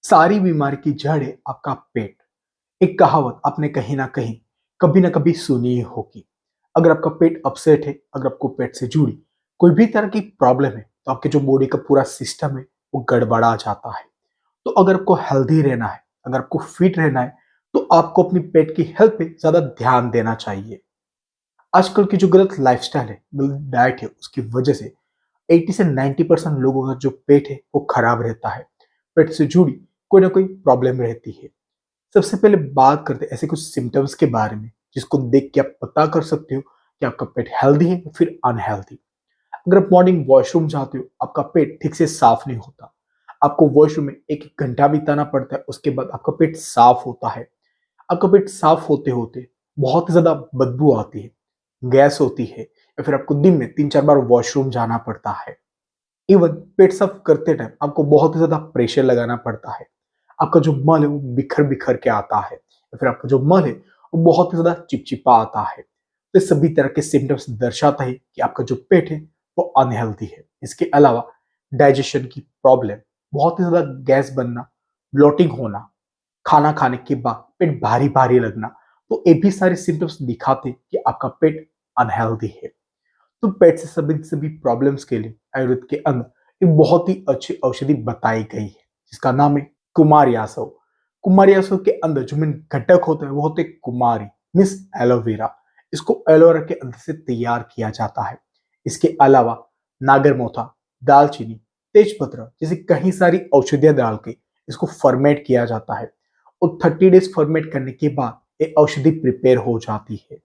सारी बीमारी की जड़ है आपका पेट। एक कहावत आपने कहीं ना कभी सुनी ही होगी। अगर आपका पेट अपसेट है, अगर आपको पेट से जुड़ी कोई भी तरह की प्रॉब्लम है, तो आपके जो बॉडी का पूरा सिस्टम है वो गड़बड़ा जाता है। तो अगर आपको हेल्दी रहना है, अगर आपको फिट रहना है, तो आपको अपनी पेट की हेल्थ पे ज्यादा ध्यान देना चाहिए। आजकल की जो गलत लाइफस्टाइल है, गलत डाइट है, उसकी वजह से 80 से 90% लोगों का जो पेट है वो खराब रहता है। पेट से जुड़ी कोई ना कोई प्रॉब्लम रहती है। सबसे पहले बात करते हैं ऐसे कुछ सिम्टम्स के बारे में, जिसको देख के आप पता कर सकते हो कि आपका पेट हेल्दी है या फिर अनहेल्दी। अगर आप मॉर्निंग वॉशरूम जाते हो, आपका पेट ठीक से साफ नहीं होता, आपको वॉशरूम में एक एक घंटा बिताना पड़ता है, उसके बाद आपका पेट साफ होता है। आपका पेट साफ होते होते बहुत ज्यादा बदबू आती है, गैस होती है, या फिर आपको दिन में 3-4 बार वॉशरूम जाना पड़ता है। इवन पेट साफ करते टाइम आपको बहुत ज्यादा प्रेशर लगाना पड़ता है। आपका जो मल है वो बिखर बिखर के आता है, या फिर आपका जो मल है वो बहुत ज्यादा चिपचिपा आता है। तो ये सभी तरह के सिम्टम्स दर्शाता है कि आपका जो पेट है वो अनहेल्दी है। इसके अलावा डाइजेशन की प्रॉब्लम, बहुत ही ज्यादा गैस बनना, ब्लोटिंग होना, खाना खाने के बाद पेट भारी भारी लगना, तो ये भी सारे सिम्टम्स दिखाते हैं कि आपका पेट अनहेल्दी है। तो पेट से संबंधित सभी प्रॉब्लम्स के लिए आयुर्वेद के अंदर एक बहुत ही अच्छी औषधि बताई गई है, जिसका नाम है कुमारयासव। कुमारयासव के अंदर जो मेन घटक होता है वो होते हैं कुमारी, मीन्स एलोवेरा। इसको एलोवेरा के अंदर से तैयार किया जाता है। इसके अलावा नागरमोथा, दालचीनी, तेजपत्र जैसी कई सारी औषधियां डाल के इसको फर्मेट किया जाता है, और 30 डेज फर्मेट करने के बाद ये औषधि प्रिपेयर हो जाती है।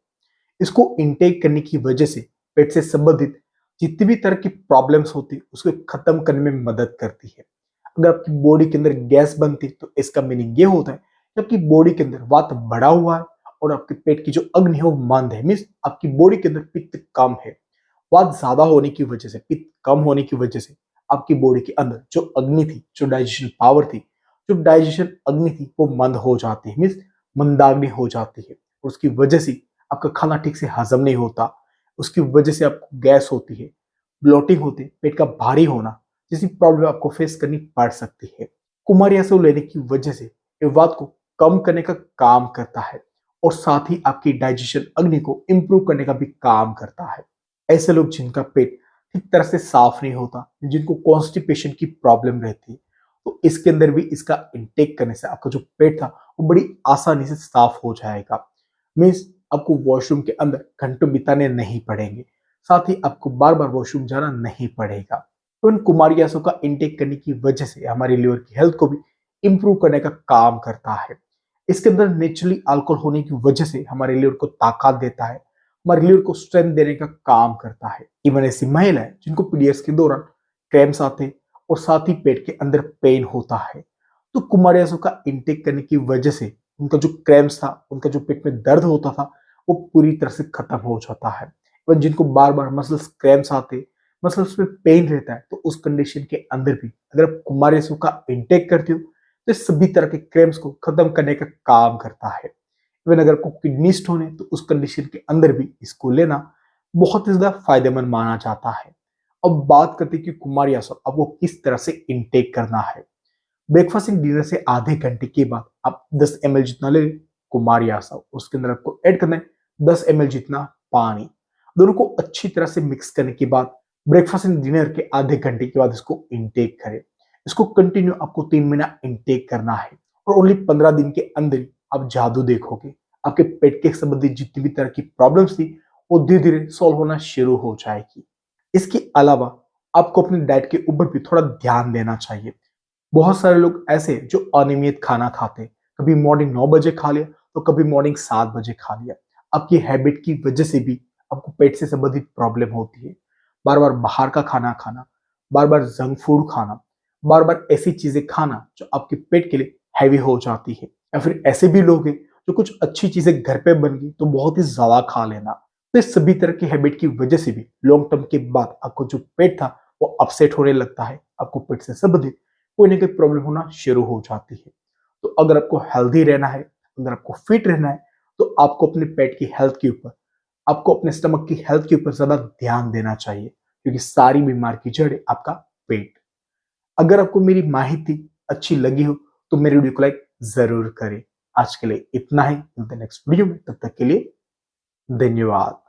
इसको इनटेक करने की वजह से पेट से संबंधित जितनी भी तरह की प्रॉब्लम्स होती है उसको खत्म करने में मदद करती है। अगर आपकी बॉडी के अंदर गैस बनती है, तो इसका मीनिंग ये होता है कि आपकी बॉडी के अंदर वात बढ़ा हुआ है, और आपके पेट की जो अग्नि है वो मंद है, मीन्स आपकी बॉडी के अंदर पित्त कम है। वात ज्यादा होने की वजह से, पित्त कम होने की वजह से आपकी बॉडी के अंदर जो अग्नि थी, जो डाइजेशन पावर थी, जो डाइजेशन अग्नि थी, वो मंद हो जाती है, मीन्स मंदाग्नि हो जाती है। उसकी वजह से आपका खाना ठीक से हजम नहीं होता, उसकी वजह से आपको गैस होती है, ब्लोटिंग होती है, पेट का भारी होना जैसी प्रॉब्लम आपको फेस करनी पड़ सकती है। कुमार लेने की वजह से ये वात को कम करने का काम करता है, और साथ ही आपकी डाइजेशन अग्नि को इंप्रूव करने का भी काम करता है। ऐसे लोग जिनका पेट ठीक तरह से साफ नहीं होता, जिनको कॉन्स्टिपेशन की प्रॉब्लम रहती है, तो इसके अंदर भी इसका इंटेक करने से आपका जो पेट था वो बड़ी आसानी से साफ हो जाएगा। मीन्स आपको वॉशरूम के अंदर घंटों बिताने नहीं पड़ेंगे, साथ ही आपको बार बार वॉशरूम जाना नहीं पड़ेगा। तो इन कुमारी गैसों का इंटेक करने की वजह से हमारे लिवर की हेल्थ को भी इंप्रूव करने का काम करता है। इसके अंदर नेचुरली अल्कोहल होने की वजह से हमारे लिवर को ताकत देता है, हमारे लिवर को स्ट्रेंथ देने का काम करता है। इवन ऐसी महिलाएं जिनको पीरियड्स के दौरान क्रैम्स आते हैं, और साथ ही पेट के अंदर पेन होता है, तो कुमारी गैसों का इंटेक करने की वजह से उनका जो क्रैम्स था, उनका जो पेट में दर्द होता था, वो पूरी तरह से खत्म हो जाता है। इवन जिनको बार बार मसल्स क्रैम्स आते, मसल्स में पेन रहता है, तो उस कंडीशन के अंदर भी अगर आप कुमारी का इंटेक करते हो, तो सभी तरह के क्रैम्स को खत्म करने का काम करता है। इवन अगर आपको किडनी स्टोन है, तो उस कंडीशन के अंदर भी इसको लेना बहुत ही ज्यादा फायदेमंद माना जाता है। अब बात करते हैं कि कुमारी आपको किस तरह से इंटेक करना है। ब्रेकफास्ट एंड डिनर से आधे घंटे के बाद आप 10 ml जितना ले कुमारी आसा, उसके अंदर आपको ऐड करना है 10 ml जितना पानी। दोनों को अच्छी तरह से मिक्स करने के बाद ब्रेकफास्ट एंड डिनर के आधे घंटे के बाद इसको इंटेक करें। इसको कंटिन्यू आपको 3 महीना इंटेक करना है, और ओनली 15 दिन के अंदर ही आप जादू देखोगे। आपके पेट के संबंधित जितनी भी तरह की प्रॉब्लम्स थी वो धीरे धीरे सॉल्व होना शुरू हो जाएगी। इसके अलावा आपको अपनी डाइट के ऊपर भी थोड़ा ध्यान देना चाहिए। बहुत सारे लोग ऐसे हैं जो अनियमित खाना खाते हैं, कभी मॉर्निंग 9 बजे खा लिया, तो कभी मॉर्निंग 7 बजे खा लिया। आपकी हैबिट की वजह से भी आपको पेट से संबंधित प्रॉब्लम होती है। बार बार बाहर का खाना खाना, बार बार जंक फूड खाना, बार बार ऐसी चीजें खाना जो आपके पेट के लिए हैवी हो जाती है, या फिर ऐसे भी लोग हैं जो कुछ अच्छी चीजें घर पे बन गई तो बहुत ही ज्यादा खा लेना। तो इस सभी तरह की हैबिट की वजह से भी लॉन्ग टर्म के बाद आपको जो पेट था वो अपसेट होने लगता है, आपको पेट से संबंधित कोई ना कोई प्रॉब्लम होना शुरू हो जाती है। तो अगर आपको हेल्दी रहना है, अगर आपको फिट रहना है, तो आपको अपने पेट की हेल्थ के ऊपर, आपको अपने स्टमक की हेल्थ के ऊपर ज्यादा ध्यान देना चाहिए, क्योंकि सारी बीमारी की जड़ है आपका पेट। अगर आपको मेरी माहिती अच्छी लगी हो, तो मेरे वीडियो को लाइक जरूर करें। आज के लिए इतना ही, मिलते हैं नेक्स्ट वीडियो में, तब तक के लिए धन्यवाद।